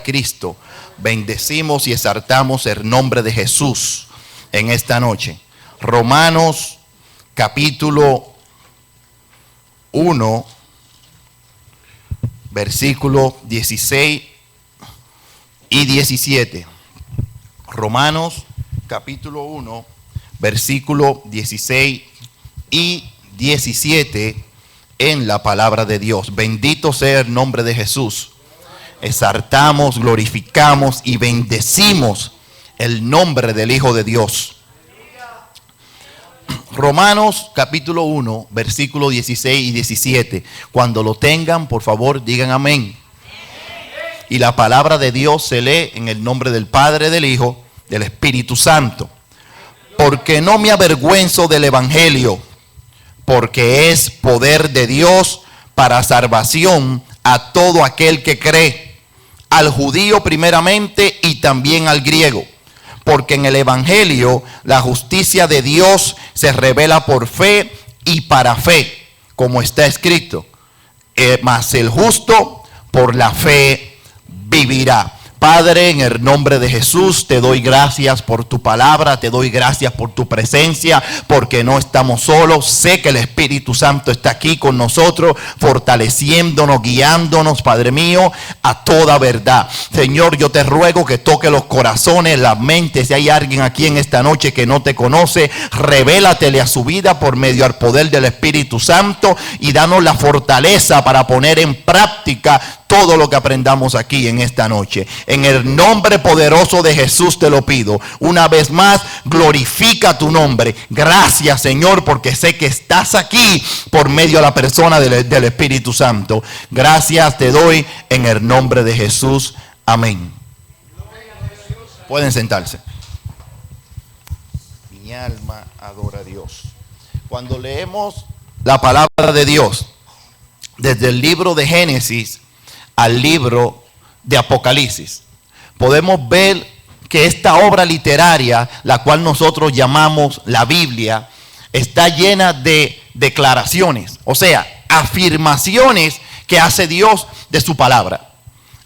Cristo, bendecimos y exaltamos el nombre de Jesús en esta noche. Romanos capítulo 1, versículo 16 y 17. Romanos capítulo 1, versículo 16 y 17 en la palabra de Dios. Bendito sea el nombre de Jesús. Exaltamos, glorificamos y bendecimos el nombre del Hijo de Dios. Romanos capítulo 1, versículo 16 y 17. Cuando lo tengan, por favor, digan amén. Y la palabra de Dios se lee en el nombre del Padre, del Hijo, del Espíritu Santo. Porque no me avergüenzo del Evangelio, porque es poder de Dios para salvación a todo aquel que cree, al judío primeramente y también al griego. Porque en el Evangelio la justicia de Dios se revela por fe y para fe, como está escrito. Mas el justo por la fe vivirá. Padre, en el nombre de Jesús, te doy gracias por tu palabra, te doy gracias por tu presencia, porque no estamos solos. Sé que el Espíritu Santo está aquí con nosotros, fortaleciéndonos, guiándonos, Padre mío, a toda verdad. Señor, yo te ruego que toque los corazones, las mentes. Si hay alguien aquí en esta noche que no te conoce, revélatele a su vida por medio del poder del Espíritu Santo y danos la fortaleza para poner en práctica todo lo que aprendamos aquí en esta noche. En el nombre poderoso de Jesús te lo pido. Una vez más, glorifica tu nombre. Gracias, Señor, porque sé que estás aquí por medio de la persona del Espíritu Santo. Gracias te doy en el nombre de Jesús. Amén. Pueden sentarse. Mi alma adora a Dios. Cuando leemos la palabra de Dios, desde el libro de Génesis al libro de Apocalipsis, podemos ver que esta obra literaria, la cual nosotros llamamos la Biblia, está llena de declaraciones, o sea, afirmaciones que hace Dios de su palabra.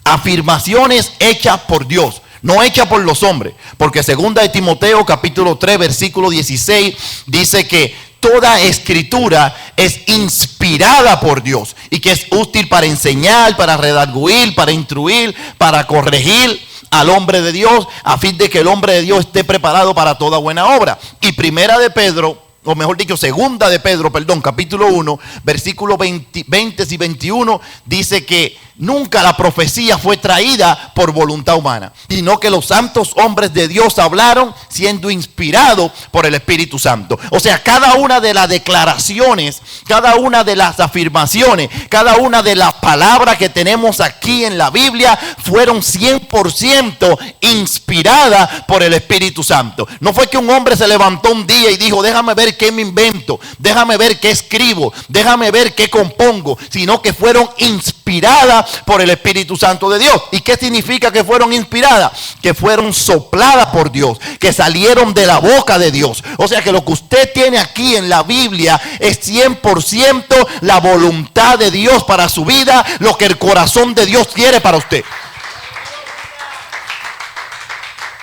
Afirmaciones hechas por Dios, no hechas por los hombres, porque segunda de Timoteo capítulo 3 versículo 16 dice que toda escritura es inspirada por Dios y que es útil para enseñar, para redarguir, para instruir, para corregir al hombre de Dios, a fin de que el hombre de Dios esté preparado para toda buena obra. Y primera de Pedro, o mejor dicho, segunda de Pedro, capítulo 1, versículos 20 y 21, dice que nunca la profecía fue traída por voluntad humana, sino que los santos hombres de Dios hablaron siendo inspirados por el Espíritu Santo. O sea, cada una de las declaraciones, cada una de las afirmaciones, cada una de las palabras que tenemos aquí en la Biblia fueron 100% inspiradas por el Espíritu Santo. No fue que un hombre se levantó un día y dijo, déjame ver qué me invento, déjame ver qué escribo, déjame ver qué compongo, sino que fueron inspiradas por el Espíritu Santo de Dios. ¿Y qué significa que fueron inspiradas? Que fueron sopladas por Dios, que salieron de la boca de Dios. O sea que lo que usted tiene aquí en la Biblia es 100% la voluntad de Dios para su vida, lo que el corazón de Dios quiere para usted.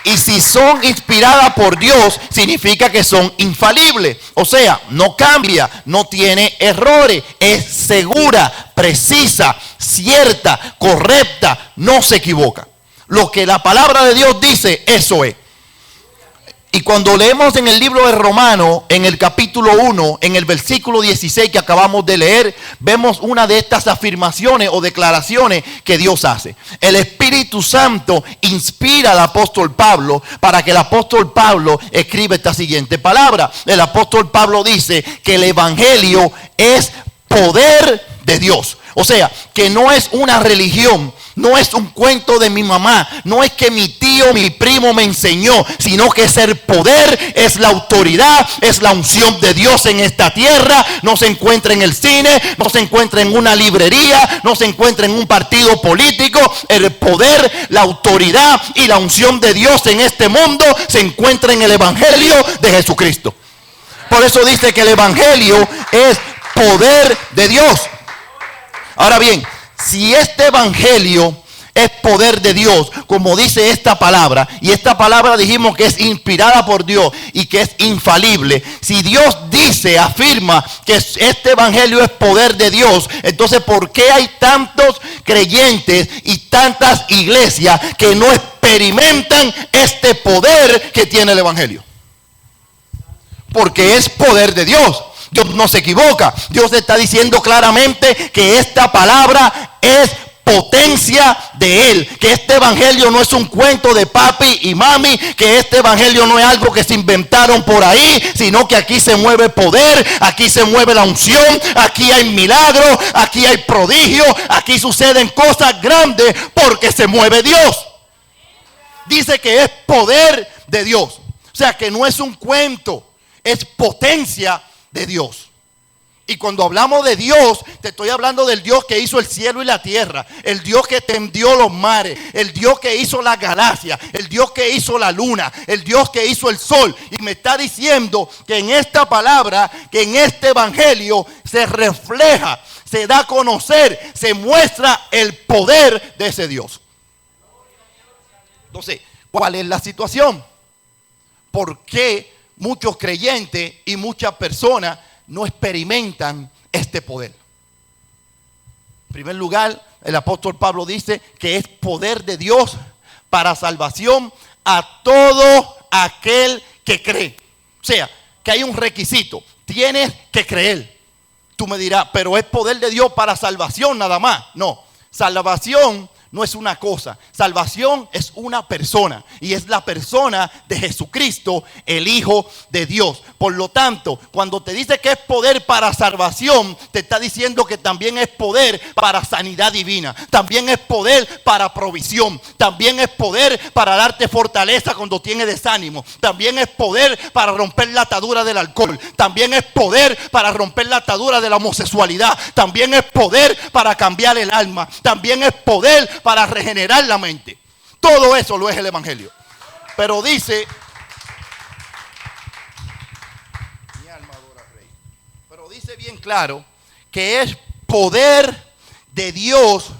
Y si son inspiradas por Dios, significa que son infalibles. O sea, no cambia, no tiene errores, es segura, precisa, cierta, correcta, no se equivoca. Lo que la palabra de Dios dice, eso es. Y cuando leemos en el libro de Romanos, en el capítulo 1, en el versículo 16 que acabamos de leer, vemos una de estas afirmaciones o declaraciones que Dios hace. El Espíritu Santo inspira al apóstol Pablo para que el apóstol Pablo escriba esta siguiente palabra. El apóstol Pablo dice que el Evangelio es poder de Dios. O sea, que no es una religión, no es un cuento de mi mamá, no es que mi tío, mi primo me enseñó, sino que es el poder, es la autoridad, es la unción de Dios en esta tierra. No se encuentra en el cine, no se encuentra en una librería, no se encuentra en un partido político. El poder, la autoridad y la unción de Dios en este mundo se encuentra en el Evangelio de Jesucristo. Por eso dice que el Evangelio es poder de Dios. Ahora bien, si este evangelio es poder de Dios, como dice esta palabra, y esta palabra dijimos que es inspirada por Dios y que es infalible. Si Dios dice, afirma que este evangelio es poder de Dios, entonces ¿por qué hay tantos creyentes y tantas iglesias que no experimentan este poder que tiene el evangelio? Porque es poder de Dios. Dios no se equivoca. Dios está diciendo claramente que esta palabra es potencia de Él, que este evangelio no es un cuento de papi y mami, que este evangelio no es algo que se inventaron por ahí, sino que aquí se mueve poder, aquí se mueve la unción, aquí hay milagros, aquí hay prodigios, aquí suceden cosas grandes porque se mueve Dios. Dice que es poder de Dios, o sea que no es un cuento, es potencia de Dios. Y cuando hablamos de Dios, te estoy hablando del Dios que hizo el cielo y la tierra, el Dios que tendió los mares, el Dios que hizo la galaxia, el Dios que hizo la luna, el Dios que hizo el sol. Y me está diciendo que en esta palabra, que en este evangelio se refleja, se da a conocer, se muestra el poder de ese Dios. Entonces, ¿cuál es la situación? ¿Por qué muchos creyentes y muchas personas no experimentan este poder? En primer lugar, el apóstol Pablo dice que es poder de Dios para salvación a todo aquel que cree. O sea, que hay un requisito, tienes que creer. Tú me dirás, pero es poder de Dios para salvación nada más. No, salvación no es una cosa, salvación es una persona, y es la persona de Jesucristo, el Hijo de Dios. Por lo tanto, cuando te dice que es poder para salvación, te está diciendo que también es poder para sanidad divina, también es poder para provisión, también es poder para darte fortaleza cuando tienes desánimo, también es poder para romper la atadura del alcohol, también es poder para romper la atadura de la homosexualidad, también es poder para cambiar el alma, también es poder para regenerar la mente. Todo eso lo es el evangelio. Pero dice, mi alma adora al Rey. Pero dice bien claro que es poder de Dios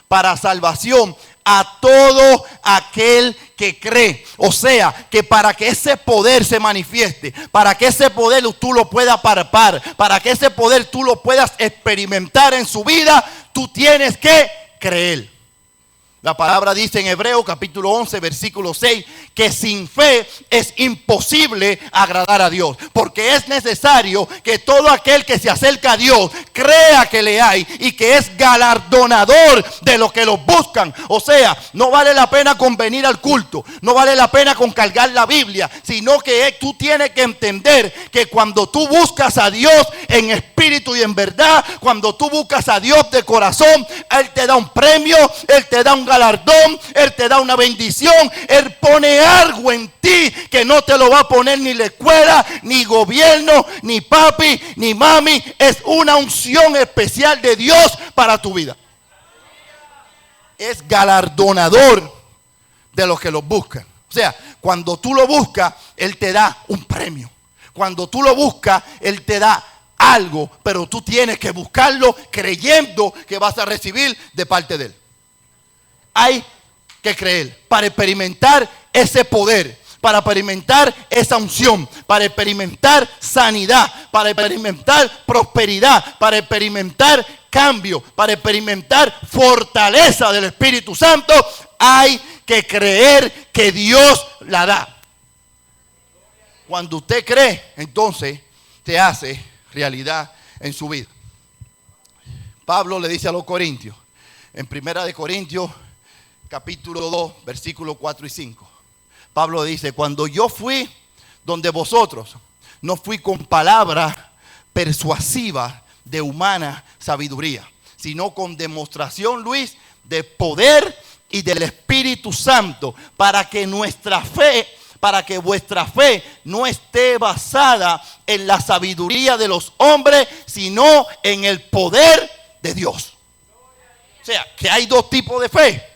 para salvación a todo aquel que cree. O sea, que para que ese poder se manifieste, para que ese poder tú lo puedas palpar, para que ese poder tú lo puedas experimentar en su vida, tú tienes que creer. La palabra dice en Hebreos capítulo 11 versículo 6 que sin fe es imposible agradar a Dios, porque es necesario que todo aquel que se acerca a Dios crea que le hay y que es galardonador de los que los buscan. O sea, no vale la pena con venir al culto, no vale la pena con cargar la Biblia, sino que tú tienes que entender que cuando tú buscas a Dios en espíritu y en verdad, cuando tú buscas a Dios de corazón, Él te da un premio, Él te da un galardón, Él te da una bendición, Él pone algo en ti que no te lo va a poner ni la escuela, ni gobierno, ni papi, ni mami. Es una unción especial de Dios para tu vida. Es galardonador de los que los buscan. O sea, cuando tú lo buscas, Él te da un premio. Cuando tú lo buscas, Él te da algo, pero tú tienes que buscarlo creyendo que vas a recibir de parte de Él. Hay que creer para experimentar ese poder, para experimentar esa unción, para experimentar sanidad, para experimentar prosperidad, para experimentar cambio, para experimentar fortaleza del Espíritu Santo. Hay que creer que Dios la da. Cuando usted cree, entonces se hace realidad en su vida. Pablo le dice a los corintios, en 1 Corintios capítulo 2, versículos 4 y 5. Pablo dice, cuando yo fui donde vosotros, no fui con palabras persuasivas de humana sabiduría, sino con demostración, Luis, de poder y del Espíritu Santo, para que vuestra fe no esté basada en la sabiduría de los hombres, sino en el poder de Dios. O sea, que hay dos tipos de fe.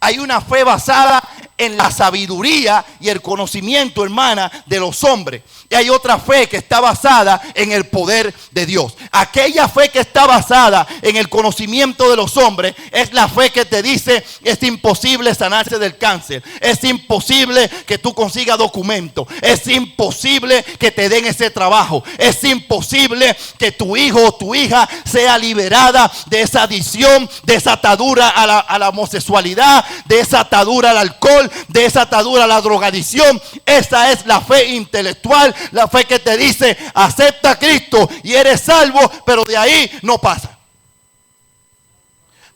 Hay una fe basada en la sabiduría y el conocimiento, hermana, de los hombres. Y hay otra fe que está basada en el poder de Dios. Aquella fe que está basada en el conocimiento de los hombres es la fe que te dice: es imposible sanarse del cáncer, es imposible que tú consigas documentos, es imposible que te den ese trabajo, es imposible que tu hijo o tu hija sea liberada de esa adicción, de esa atadura a la homosexualidad, de esa atadura al alcohol, de esa atadura a la drogadicción. Esa es la fe intelectual, la fe que te dice: acepta a Cristo y eres salvo, pero de ahí no pasa.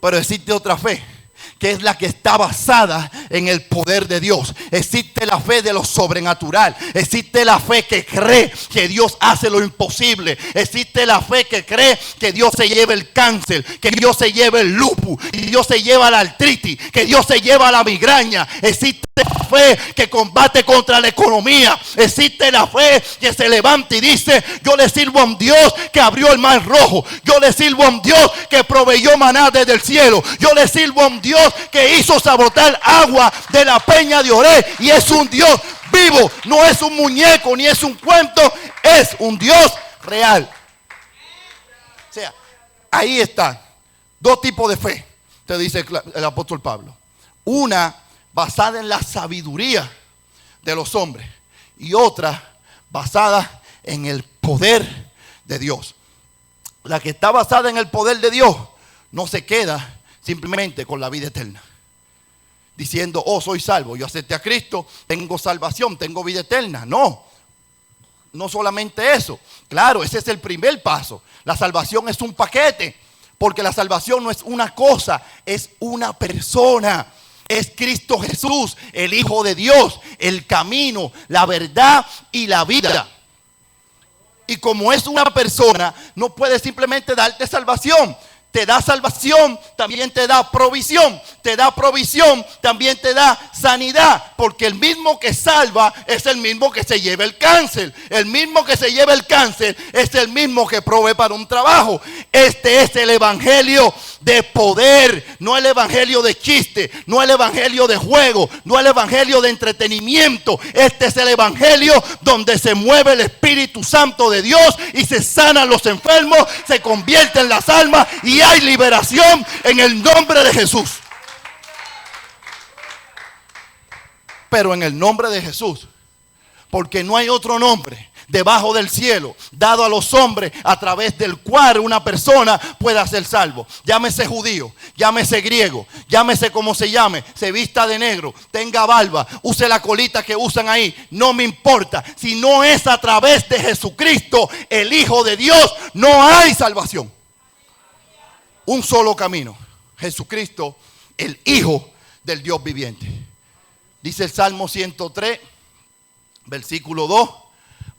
Pero existe otra fe, que es la que está basada en el poder de Dios. Existe la fe de lo sobrenatural. Existe la fe que cree que Dios hace lo imposible. Existe la fe que cree que Dios se lleva el cáncer, que Dios se lleva el lupus, que Dios se lleva la artritis, que Dios se lleva la migraña. Existe la fe que combate contra la economía. Existe la fe que se levanta y dice: yo le sirvo a un Dios que abrió el mar rojo. Yo le sirvo a un Dios que proveyó maná desde el cielo. Yo le sirvo a un Dios que hizo sabotar agua de la peña de Oré. Y es un Dios vivo. No es un muñeco ni es un cuento. Es un Dios real. O sea, ahí están dos tipos de fe, te dice el apóstol Pablo. Una basada en la sabiduría de los hombres y otra basada en el poder de Dios. La que está basada en el poder de Dios no se queda simplemente con la vida eterna, diciendo: oh, soy salvo, yo acepté a Cristo, tengo salvación, tengo vida eterna. No solamente eso. Claro, ese es el primer paso. La salvación es un paquete, porque la salvación no es una cosa, es una persona. Es Cristo Jesús, el Hijo de Dios, el camino, la verdad y la vida. Y como es una persona, no puede simplemente darte salvación. Te da salvación, también te da provisión. Te da provisión, también te da sanidad. Porque el mismo que salva es el mismo que se lleva el cáncer. El mismo que se lleva el cáncer es el mismo que provee para un trabajo. Este es el evangelio de poder, no el evangelio de chiste, no el evangelio de juego, no el evangelio de entretenimiento. Este es el evangelio donde se mueve el Espíritu Santo de Dios y se sanan los enfermos, se convierten las almas y hay liberación en el nombre de Jesús. Pero en el nombre de Jesús, porque no hay otro nombre debajo del cielo dado a los hombres a través del cual una persona pueda ser salvo. Llámese judío, llámese griego, llámese como se llame, se vista de negro, tenga barba, use la colita que usan ahí, no me importa. Si no es a través de Jesucristo, el Hijo de Dios, no hay salvación. Un solo camino: Jesucristo, el Hijo del Dios viviente. Dice el Salmo 103, versículo 2: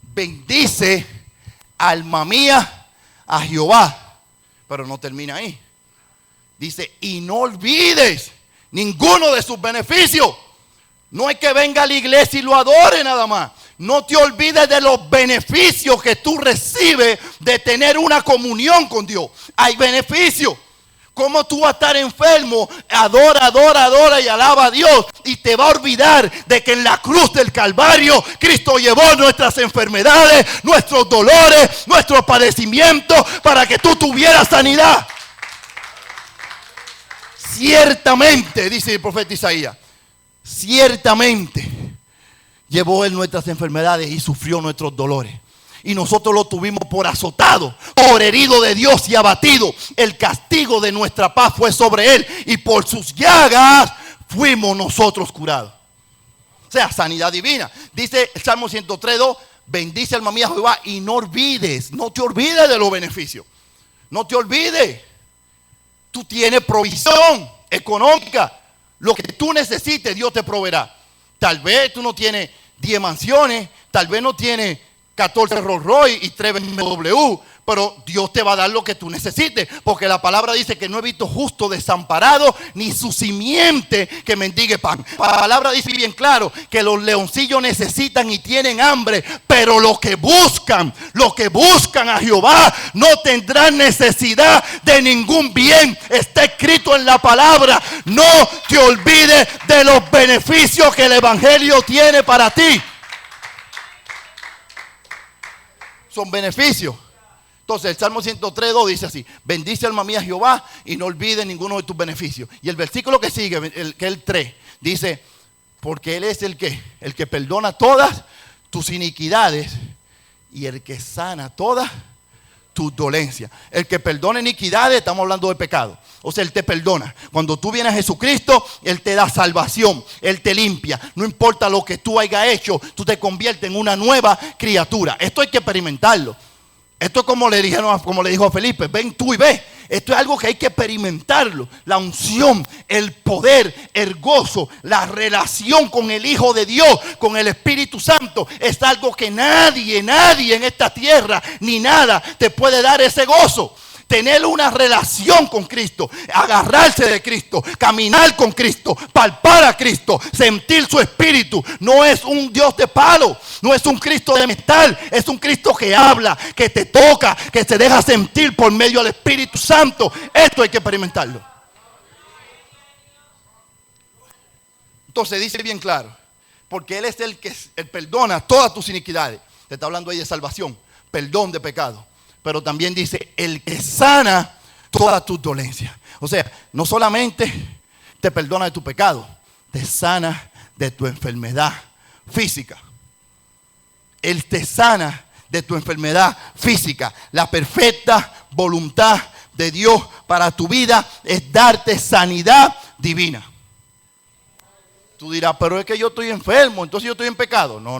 bendice, alma mía, a Jehová. Pero no termina ahí. Dice: y no olvides ninguno de sus beneficios. No es que venga a la iglesia y lo adore nada más. No te olvides de los beneficios que tú recibes de tener una comunión con Dios. Hay beneficios. ¿Cómo tú vas a estar enfermo? Adora y alaba a Dios. Y te va a olvidar de que en la cruz del Calvario Cristo llevó nuestras enfermedades, nuestros dolores, nuestros padecimientos, para que tú tuvieras sanidad. Ciertamente, dice el profeta Isaías, ciertamente llevó Él nuestras enfermedades y sufrió nuestros dolores. Y nosotros lo tuvimos por azotado, por herido de Dios y abatido. El castigo de nuestra paz fue sobre Él, y por sus llagas fuimos nosotros curados. O sea, sanidad divina. Dice el Salmo 103:2: bendice alma mía Jehová, y no te olvides de los beneficios. No te olvides. Tú tienes provisión económica. Lo que tú necesites, Dios te proveerá. Tal vez tú no tienes 10 mansiones, tal vez no tienes 14 Rolls Royce y 3 BMW, pero Dios te va a dar lo que tú necesites, porque la palabra dice que no he visto justo desamparado ni su simiente que mendigue pan. La palabra dice bien claro que los leoncillos necesitan y tienen hambre, pero los que buscan a Jehová no tendrán necesidad de ningún bien. Está escrito en la palabra. No te olvides de los beneficios que el evangelio tiene para ti. Son beneficios. Entonces el Salmo 103:2 dice así: bendice alma mía Jehová y no olvides ninguno de tus beneficios. Y el versículo que sigue, que es el 3, dice: porque Él es el que perdona todas tus iniquidades y el que sana todas tus dolencias. El que perdona iniquidades, estamos hablando de pecado. O sea, Él te perdona. Cuando tú vienes a Jesucristo, Él te da salvación. Él te limpia. No importa lo que tú hayas hecho, tú te conviertes en una nueva criatura. Esto hay que experimentarlo. Esto es como le dijo a Felipe: ven tú y ve. Esto es algo que hay que experimentarlo. La unción, el poder, el gozo, la relación con el Hijo de Dios, con el Espíritu Santo, es algo que nadie en esta tierra ni nada te puede dar ese gozo. Tener una relación con Cristo, agarrarse de Cristo, caminar con Cristo, palpar a Cristo, sentir su espíritu. No es un Dios de palo, no es un Cristo de metal, es un Cristo que habla, que te toca, que se deja sentir por medio del Espíritu Santo. Esto hay que experimentarlo. Entonces dice bien claro: porque Él es el que perdona todas tus iniquidades. Te está hablando ahí de salvación, perdón de pecado. Pero también dice: el que sana todas tus dolencias. O sea, no solamente te perdona de tu pecado, te sana de tu enfermedad física. Él te sana de tu enfermedad física. La perfecta voluntad de Dios para tu vida es darte sanidad divina. Tú dirás: pero es que yo estoy enfermo, entonces yo estoy en pecado. No.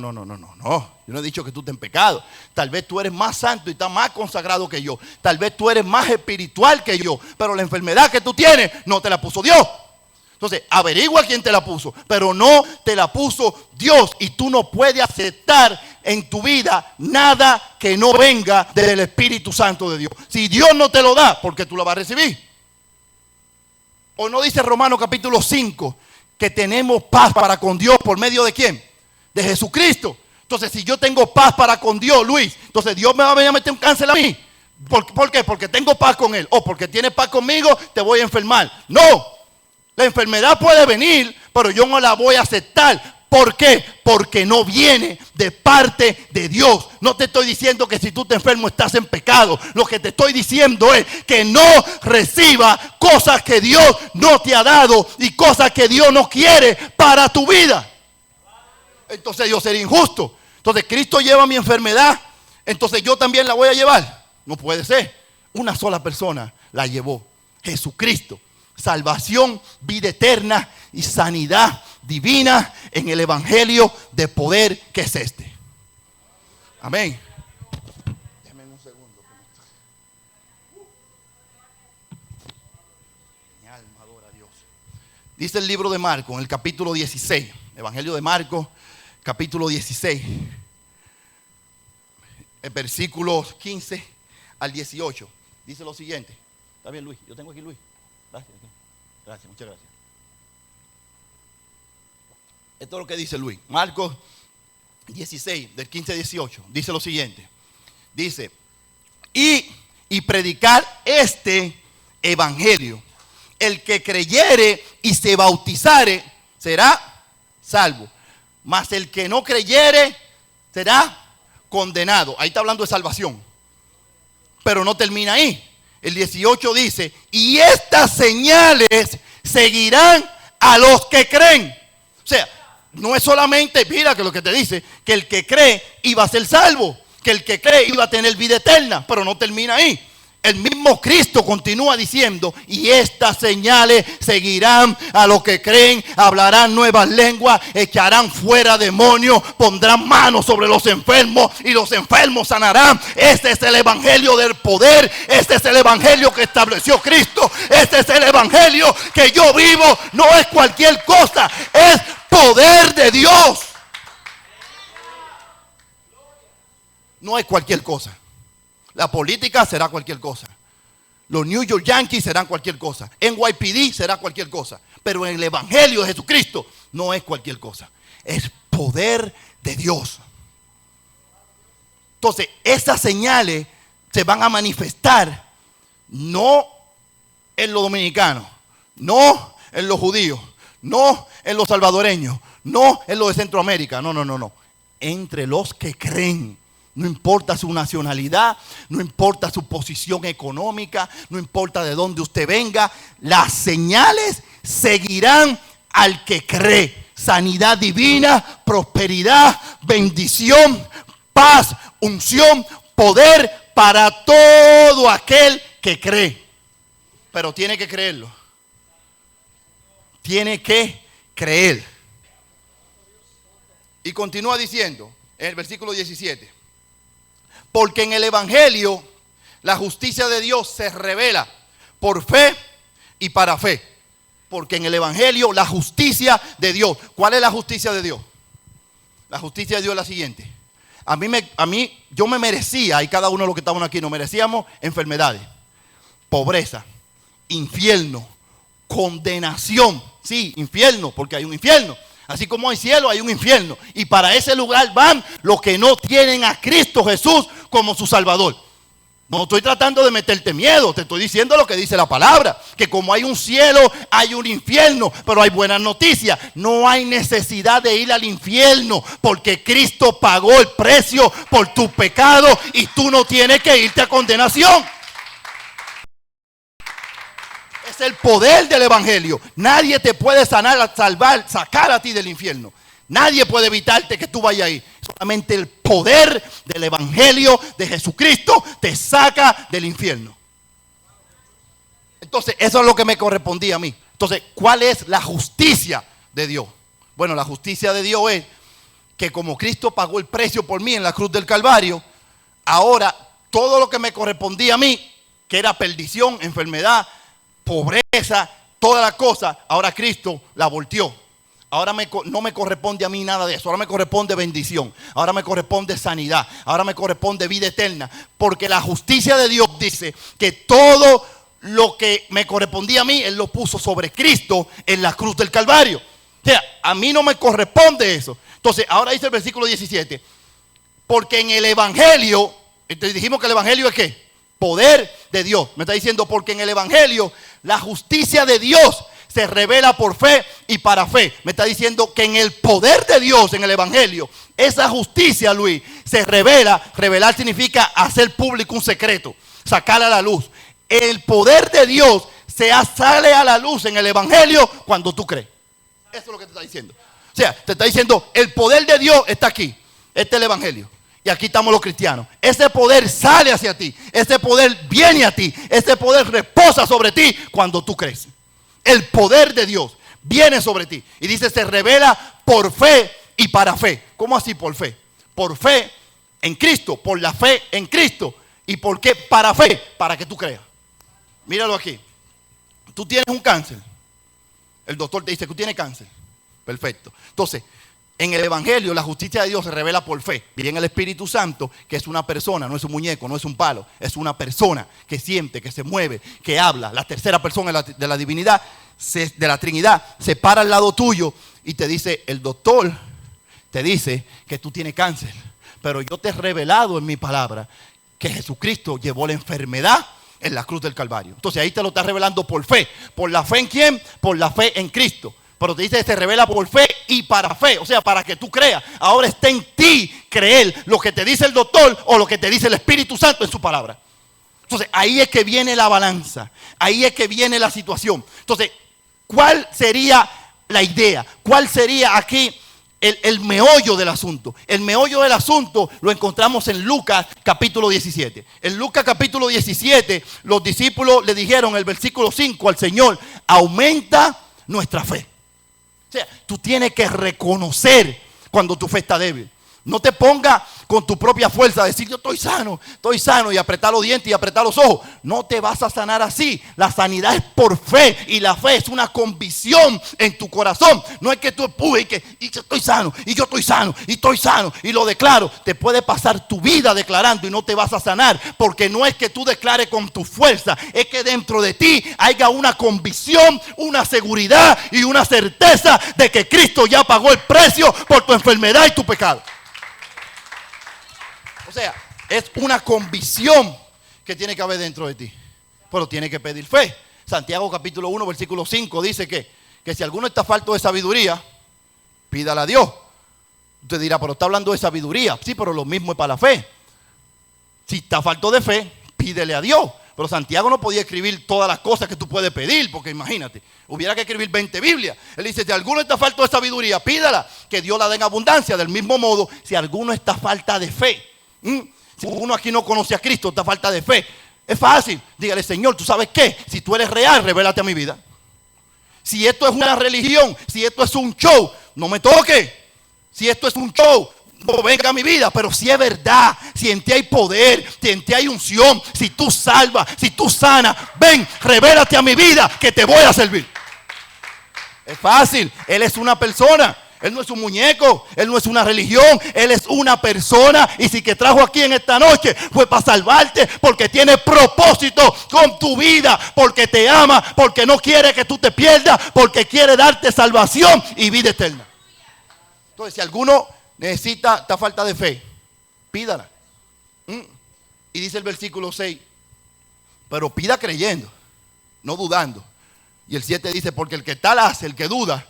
Yo no he dicho que tú estés en pecado. Tal vez tú eres más santo y estás más consagrado que yo. Tal vez tú eres más espiritual que yo. Pero la enfermedad que tú tienes no te la puso Dios. Entonces averigua quién te la puso, pero no te la puso Dios. Y tú no puedes aceptar en tu vida nada que no venga del Espíritu Santo de Dios. Si Dios no te lo da, ¿por qué tú lo vas a recibir? ¿O no dice Romanos capítulo 5 que tenemos paz para con Dios por medio de quién? De Jesucristo. Entonces, si yo tengo paz para con Dios, Luis, entonces Dios me va a venir a meter un cáncer a mí. ¿Por qué? Porque tengo paz con Él. O porque tiene paz conmigo, te voy a enfermar. No, la enfermedad puede venir, pero yo no la voy a aceptar. ¿Por qué? Porque no viene de parte de Dios. No te estoy diciendo que si tú te enfermo estás en pecado. Lo que te estoy diciendo es que no reciba cosas que Dios no te ha dado y cosas que Dios no quiere para tu vida. Entonces yo sería injusto. Entonces Cristo lleva mi enfermedad, entonces yo también la voy a llevar. No puede ser. Una sola persona la llevó: Jesucristo. Salvación, vida eterna y sanidad divina en el evangelio de poder que es este. Amén. Déjame un segundo. Mi alma adora a Dios. Dice el libro de Marcos en el capítulo 16. Evangelio de Marcos, capítulo 16. El versículo 15 al 18. Dice lo siguiente. ¿Está bien, Luis? Yo tengo aquí Luis. Gracias, muchas gracias. Esto es lo que dice Luis. Marcos 16, del 15 al 18. Dice lo siguiente. Dice: y predicar este evangelio. El que creyere y se bautizare será salvo. Mas el que no creyere será condenado. Ahí está hablando de salvación. Pero no termina ahí. El 18 dice: y estas señales seguirán a los que creen. O sea, no es solamente, mira que lo que te dice, que el que cree iba a ser salvo, que el que cree iba a tener vida eterna, pero no termina ahí. El mismo Cristo continúa diciendo: y estas señales seguirán a los que creen, hablarán nuevas lenguas, echarán fuera demonios, pondrán manos sobre los enfermos y los enfermos sanarán. Este es el evangelio del poder, este es el evangelio que estableció Cristo, este es el evangelio que yo vivo. No es cualquier cosa, es poder de Dios. no es cualquier cosa. La política será cualquier cosa. Los New York Yankees serán cualquier cosa. NYPD será cualquier cosa. Pero en el Evangelio de Jesucristo no es cualquier cosa. Es poder de Dios. Entonces, esas señales se van a manifestar no en los dominicanos, no en los judíos, no en los salvadoreños, no en los de Centroamérica. No. Entre los que creen. No importa su nacionalidad, no importa su posición económica, no importa de dónde usted venga, las señales seguirán al que cree. Sanidad divina, prosperidad, bendición, paz, unción, poder para todo aquel que cree. Pero tiene que creerlo. Tiene que creer. Y continúa diciendo en el versículo 17. Porque en el Evangelio la justicia de Dios se revela por fe y para fe. Porque en el Evangelio la justicia de Dios. ¿Cuál es la justicia de Dios? La justicia de Dios es la siguiente. Yo me merecía, y cada uno de los que estaban aquí nos merecíamos enfermedades, pobreza, infierno, condenación. Sí, infierno, porque hay un infierno. Así como hay cielo, hay un infierno. Y para ese lugar van los que no tienen a Cristo Jesús como su Salvador. No estoy tratando de meterte miedo, te estoy diciendo lo que dice la palabra. Que como hay un cielo, hay un infierno. Pero hay buenas noticias. No hay necesidad de ir al infierno. Porque Cristo pagó el precio por tu pecado. Y tú no tienes que irte a condenación. Es el poder del Evangelio. Nadie te puede sanar, salvar, sacar a ti del infierno. Nadie puede evitarte que tú vayas ahí. Solamente el poder del Evangelio de Jesucristo te saca del infierno. Entonces, eso es lo que me correspondía a mí. Entonces, ¿cuál es la justicia de Dios? Bueno, la justicia de Dios es que como Cristo pagó el precio por mí en la cruz del Calvario, ahora todo lo que me correspondía a mí, que era perdición, enfermedad, pobreza, todas las cosas, ahora Cristo la volteó. Ahora no me corresponde a mí nada de eso. Ahora me corresponde bendición. Ahora me corresponde sanidad. Ahora me corresponde vida eterna. Porque la justicia de Dios dice que todo lo que me correspondía a mí, Él lo puso sobre Cristo en la cruz del Calvario. O sea, a mí no me corresponde eso. Entonces, ahora dice el versículo 17. Porque en el Evangelio, entonces dijimos que el Evangelio es ¿qué? Poder de Dios. Me está diciendo porque en el Evangelio la justicia de Dios se revela por fe y para fe. Me está diciendo que en el poder de Dios, en el Evangelio, esa justicia, Luis, se revela. Revelar significa hacer público un secreto, sacar a la luz. El poder de Dios sale a la luz en el Evangelio cuando tú crees. Eso es lo que te está diciendo. O sea, te está diciendo, el poder de Dios está aquí. Este es el Evangelio. Y aquí estamos los cristianos. Ese poder sale hacia ti. Ese poder viene a ti. Ese poder reposa sobre ti cuando tú crees. El poder de Dios viene sobre ti. Y dice, se revela por fe y para fe. ¿Cómo así por fe? Por fe en Cristo. Por la fe en Cristo. ¿Y por qué para fe? Para que tú creas. Míralo aquí. Tú tienes un cáncer. El doctor te dice que tú tienes cáncer. Perfecto. Entonces, en el Evangelio la justicia de Dios se revela por fe. Viene el Espíritu Santo, que es una persona, no es un muñeco, no es un palo. Es una persona que siente, que se mueve, que habla. La tercera persona de la divinidad, de la Trinidad, se para al lado tuyo y te dice, el doctor te dice que tú tienes cáncer. Pero yo te he revelado en mi palabra que Jesucristo llevó la enfermedad en la cruz del Calvario. Entonces ahí te lo está revelando por fe. ¿Por la fe en quién? Por la fe en Cristo. Pero te dice que se revela por fe y para fe. O sea, para que tú creas. Ahora está en ti creer lo que te dice el doctor o lo que te dice el Espíritu Santo en su palabra. Entonces, ahí es que viene la balanza. Ahí es que viene la situación. Entonces, ¿cuál sería la idea? ¿Cuál sería aquí el meollo del asunto? El meollo del asunto lo encontramos en Lucas capítulo 17. En Lucas capítulo 17, los discípulos le dijeron en el versículo 5 al Señor, aumenta nuestra fe. O sea, tú tienes que reconocer cuando tu fe está débil. No te pongas con tu propia fuerza a decir yo estoy sano y apretar los dientes y apretar los ojos. No te vas a sanar así. La sanidad es por fe y la fe es una convicción en tu corazón. No es que tú empujes y yo estoy sano y yo estoy sano y estoy sano y lo declaro. Te puede pasar tu vida declarando y no te vas a sanar, porque no es que tú declares con tu fuerza, es que dentro de ti haya una convicción, una seguridad y una certeza de que Cristo ya pagó el precio por tu enfermedad y tu pecado. O sea, es una convicción que tiene que haber dentro de ti. Pero tiene que pedir fe. Santiago capítulo 1 versículo 5 dice que si alguno está falto de sabiduría, pídala a Dios. Usted dirá, pero está hablando de sabiduría. Sí, pero lo mismo es para la fe. Si está falto de fe, pídele a Dios. Pero Santiago no podía escribir todas las cosas que tú puedes pedir, porque imagínate, hubiera que escribir 20 Biblias. Él dice, si alguno está falto de sabiduría, pídala, que Dios la dé en abundancia. Del mismo modo, si alguno está falta de fe, si uno aquí no conoce a Cristo, está falta de fe, es fácil. Dígale, Señor, ¿tú sabes qué? Si tú eres real, revélate a mi vida. Si esto es una religión, si esto es un show, no me toque. Si esto es un show, no venga a mi vida. Pero si es verdad, si en ti hay poder, si en ti hay unción, si tú salvas, si tú sanas, ven, revélate a mi vida que te voy a servir. Es fácil. Él es una persona. Él no es un muñeco, Él no es una religión, Él es una persona. Y si que trajo aquí en esta noche fue para salvarte, porque tiene propósito con tu vida, porque te ama, porque no quiere que tú te pierdas, porque quiere darte salvación y vida eterna. Entonces, si alguno necesita esta falta de fe, pídala. Y dice el versículo 6, pero pida creyendo, no dudando. Y el 7 dice, porque el que tal hace, el que duda,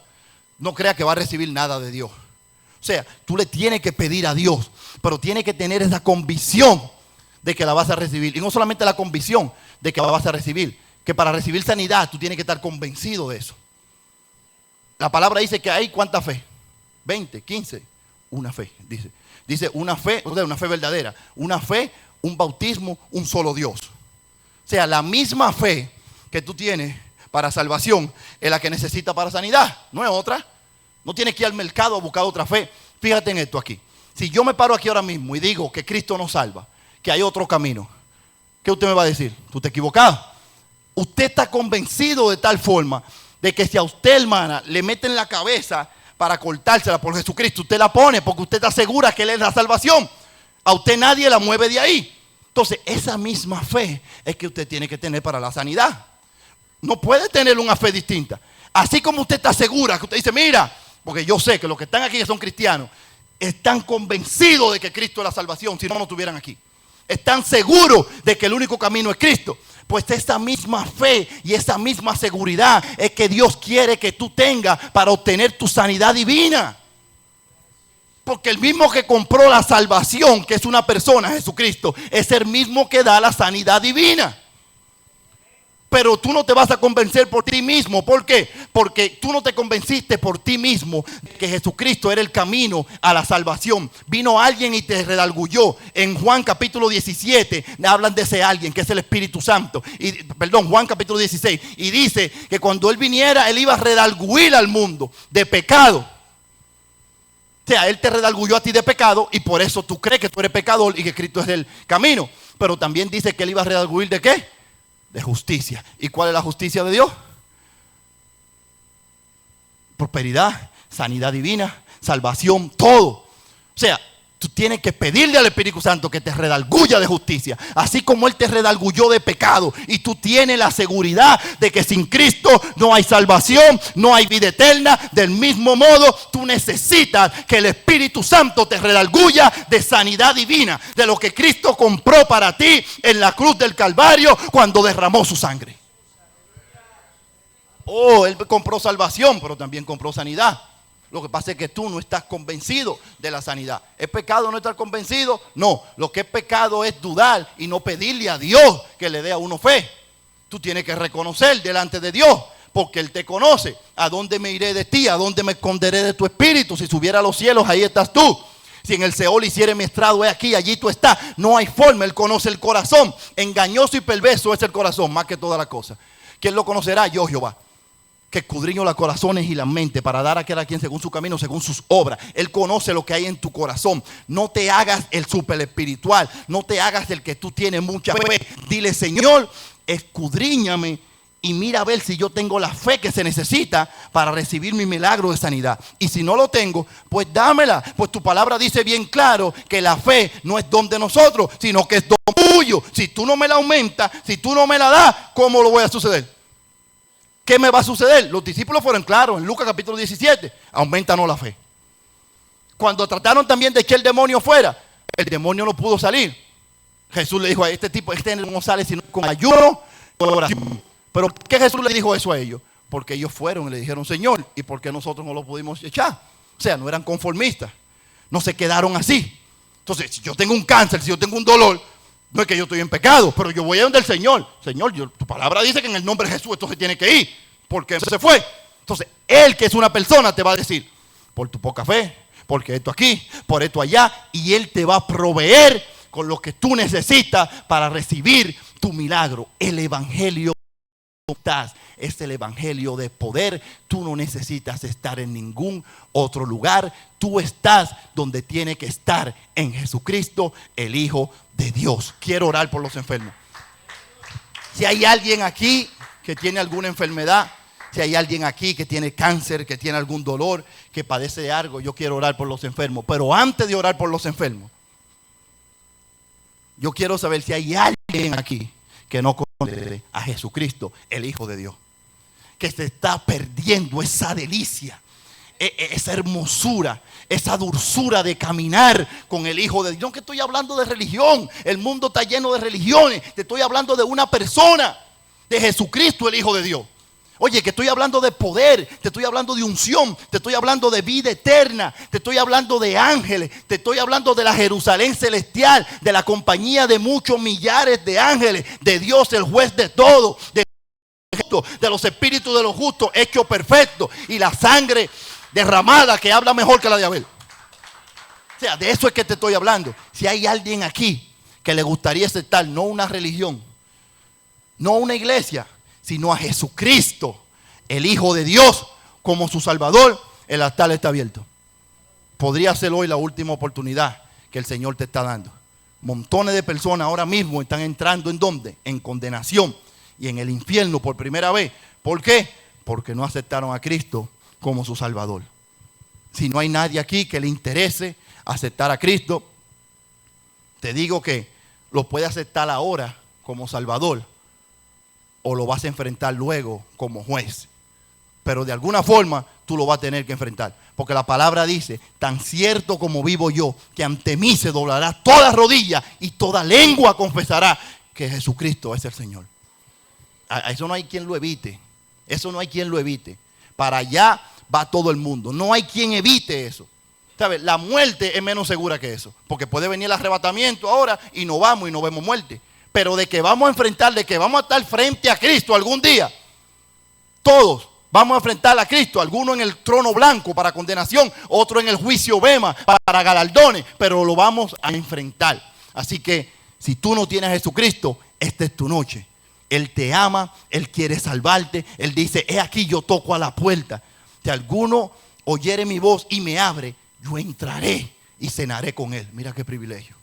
no crea que va a recibir nada de Dios. O sea, tú le tienes que pedir a Dios, pero tienes que tener esa convicción de que la vas a recibir. Y no solamente la convicción de que la vas a recibir, que para recibir sanidad tú tienes que estar convencido de eso. La palabra dice que hay ¿cuánta fe? 20, 15, una fe, dice. Dice una fe, o sea, una fe verdadera, una fe, un bautismo, un solo Dios. O sea, la misma fe que tú tienes para salvación es la que necesita para sanidad, no es otra. No tienes que ir al mercado a buscar otra fe. Fíjate en esto aquí. Si yo me paro aquí ahora mismo y digo que Cristo nos salva, que hay otro camino, ¿qué usted me va a decir? Tú te equivocado. Usted está convencido de tal forma de que si a usted, hermana, le meten la cabeza para cortársela por Jesucristo, usted la pone porque usted está segura que Él es la salvación. A usted nadie la mueve de ahí. Entonces, esa misma fe es que usted tiene que tener para la sanidad. No puede tener una fe distinta. Así como usted está segura, que usted dice, mira, porque yo sé que los que están aquí que son cristianos, están convencidos de que Cristo es la salvación, si no, no estuvieran aquí. Están seguros de que el único camino es Cristo. Pues esa misma fe y esa misma seguridad es que Dios quiere que tú tengas para obtener tu sanidad divina. Porque el mismo que compró la salvación, que es una persona, Jesucristo, es el mismo que da la sanidad divina. Pero tú no te vas a convencer por ti mismo. ¿Por qué? Porque tú no te convenciste por ti mismo de que Jesucristo era el camino a la salvación. Vino alguien y te redarguyó. En Juan capítulo 17 hablan de ese alguien que es el Espíritu Santo. Juan capítulo 16. Y dice que cuando Él viniera, Él iba a redarguir al mundo de pecado. O sea, Él te redarguyó a ti de pecado y por eso tú crees que tú eres pecador y que Cristo es el camino. Pero también dice que Él iba a redarguir ¿de qué? De justicia. ¿Y cuál es la justicia de Dios? Prosperidad, sanidad divina, salvación, todo. O sea, tú tienes que pedirle al Espíritu Santo que te redarguya de justicia, así como Él te redarguyó de pecado. Y tú tienes la seguridad de que sin Cristo no hay salvación, no hay vida eterna. Del mismo modo, tú necesitas que el Espíritu Santo te redarguya de sanidad divina, de lo que Cristo compró para ti en la cruz del Calvario cuando derramó su sangre. Oh, Él compró salvación, pero también compró sanidad. Lo que pasa es que tú no estás convencido de la sanidad. ¿Es pecado no estar convencido? No, lo que es pecado es dudar y no pedirle a Dios que le dé a uno fe. Tú tienes que reconocer delante de Dios, porque Él te conoce. ¿A dónde me iré de ti? ¿A dónde me esconderé de tu espíritu? Si subiera a los cielos, ahí estás tú. Si en el Seol hiciere mi estrado, he aquí, allí tú estás. No hay forma, Él conoce el corazón. Engañoso y perverso es el corazón, más que todas las cosas. ¿Quién lo conocerá? Yo, Jehová. que escudriña los corazones y la mente para dar a aquel a quien según su camino, según sus obras. Él conoce lo que hay en tu corazón. No te hagas el super espiritual, no te hagas el que tú tienes mucha fe. Dile: Señor, escudriñame y mira a ver si yo tengo la fe que se necesita para recibir mi milagro de sanidad. Y si no lo tengo, pues dámela. Pues tu palabra dice bien claro que la fe no es don de nosotros, sino que es don tuyo. Si tú no me la aumentas, si tú no me la das, ¿cómo lo voy a suceder? ¿Qué me va a suceder? Los discípulos fueron claros en Lucas capítulo 17. Aumentanos la fe. Cuando trataron también de echar el demonio fuera, el demonio no pudo salir. Jesús le dijo a este tipo: este no sale sino con ayuno y oración. Pero ¿por qué Jesús le dijo eso a ellos? Porque ellos fueron y le dijeron: Señor, ¿y por qué nosotros no lo pudimos echar? O sea, no eran conformistas, no se quedaron así. Entonces, si yo tengo un cáncer, si yo tengo un dolor, no es que yo estoy en pecado, pero yo voy a donde el Señor. Señor, tu palabra dice que en el nombre de Jesús esto se tiene que ir. ¿Por qué se fue? Entonces, Él, que es una persona, te va a decir: por tu poca fe, porque esto aquí, por esto allá, y Él te va a proveer con lo que tú necesitas para recibir tu milagro. El evangelio es el evangelio de poder. Tú no necesitas estar en ningún otro lugar. Tú estás donde tiene que estar, en Jesucristo, el Hijo de Dios. Quiero orar por los enfermos. Si hay alguien aquí que tiene alguna enfermedad, si hay alguien aquí que tiene cáncer, que tiene algún dolor, que padece de algo, yo quiero orar por los enfermos. Pero antes de orar por los enfermos, yo quiero saber si hay alguien aquí que no conoce a Jesucristo, el Hijo de Dios, que se está perdiendo esa delicia, esa hermosura, esa dulzura de caminar con el Hijo de Dios. No que estoy hablando de religión, el mundo está lleno de religiones. Te estoy hablando de una persona, de Jesucristo, el Hijo de Dios. Oye, que estoy hablando de poder, te estoy hablando de unción, te estoy hablando de vida eterna, te estoy hablando de ángeles, te estoy hablando de la Jerusalén celestial, de la compañía de muchos millares de ángeles, de Dios el juez de todo, de los espíritus de los justos hechos perfectos, y la sangre derramada que habla mejor que la de Abel. O sea, de eso es que te estoy hablando. Si hay alguien aquí que le gustaría aceptar no una religión, no una iglesia, sino a Jesucristo, el Hijo de Dios, como su Salvador, el altar está abierto. Podría ser hoy la última oportunidad que el Señor te está dando. Montones de personas ahora mismo están entrando ¿en dónde? En condenación y en el infierno por primera vez. ¿Por qué? Porque no aceptaron a Cristo como su Salvador. Si no hay nadie aquí que le interese aceptar a Cristo, te digo que lo puede aceptar ahora como Salvador, o lo vas a enfrentar luego como juez. Pero de alguna forma tú lo vas a tener que enfrentar. Porque la palabra dice: tan cierto como vivo yo, que ante mí se doblará toda rodilla y toda lengua confesará que Jesucristo es el Señor. A eso no hay quien lo evite. Eso no hay quien lo evite. Para allá va todo el mundo. No hay quien evite eso. ¿Sabes? La muerte es menos segura que eso. Porque puede venir el arrebatamiento ahora y no vamos y no vemos muerte. Pero de que vamos a enfrentar, de que vamos a estar frente a Cristo algún día, todos vamos a enfrentar a Cristo. Algunos en el trono blanco para condenación, otros en el juicio bema para galardones, pero lo vamos a enfrentar. Así que si tú no tienes a Jesucristo, esta es tu noche. Él te ama, Él quiere salvarte. Él dice: he aquí, yo toco a la puerta. Si alguno oyere mi voz y me abre, yo entraré y cenaré con Él. Mira qué privilegio.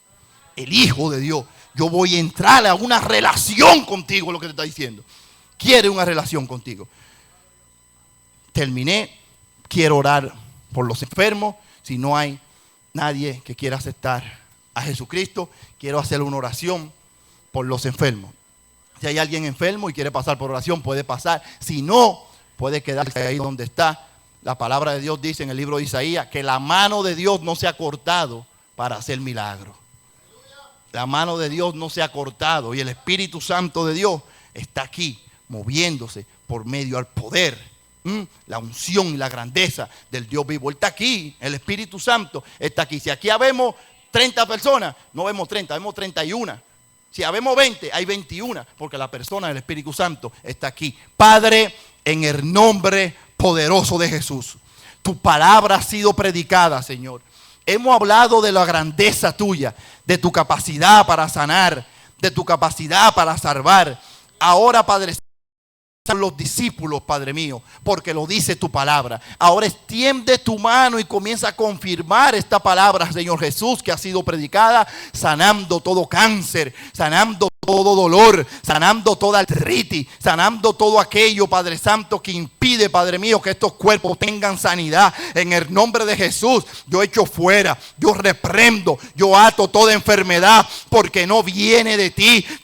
El Hijo de Dios. Yo voy a entrar a una relación contigo, lo que te está diciendo. Quiere una relación contigo. Terminé. Quiero orar por los enfermos. Si no hay nadie que quiera aceptar a Jesucristo, quiero hacer una oración por los enfermos. Si hay alguien enfermo y quiere pasar por oración, puede pasar. Si no, puede quedarse ahí donde está. La palabra de Dios dice en el libro de Isaías que la mano de Dios no se ha cortado para hacer milagros. La mano de Dios no se ha cortado y el Espíritu Santo de Dios está aquí moviéndose por medio al poder, la unción y la grandeza del Dios vivo. Él está aquí, el Espíritu Santo está aquí. Si aquí habemos 30 personas, no vemos 30, vemos 31. Si habemos 20, hay 21, porque la persona del Espíritu Santo está aquí. Padre, en el nombre poderoso de Jesús, tu palabra ha sido predicada, Señor. Hemos hablado de la grandeza tuya, de tu capacidad para sanar, de tu capacidad para salvar. Ahora, Padre los discípulos, Padre mío, porque lo dice tu palabra. Ahora extiende tu mano y comienza a confirmar esta palabra, Señor Jesús, que ha sido predicada, sanando todo cáncer, sanando todo dolor, sanando toda artritis, sanando todo aquello, Padre Santo, que impide, Padre mío, que estos cuerpos tengan sanidad. En el nombre de Jesús, yo echo fuera, yo reprendo, yo ato toda enfermedad, porque no viene de ti.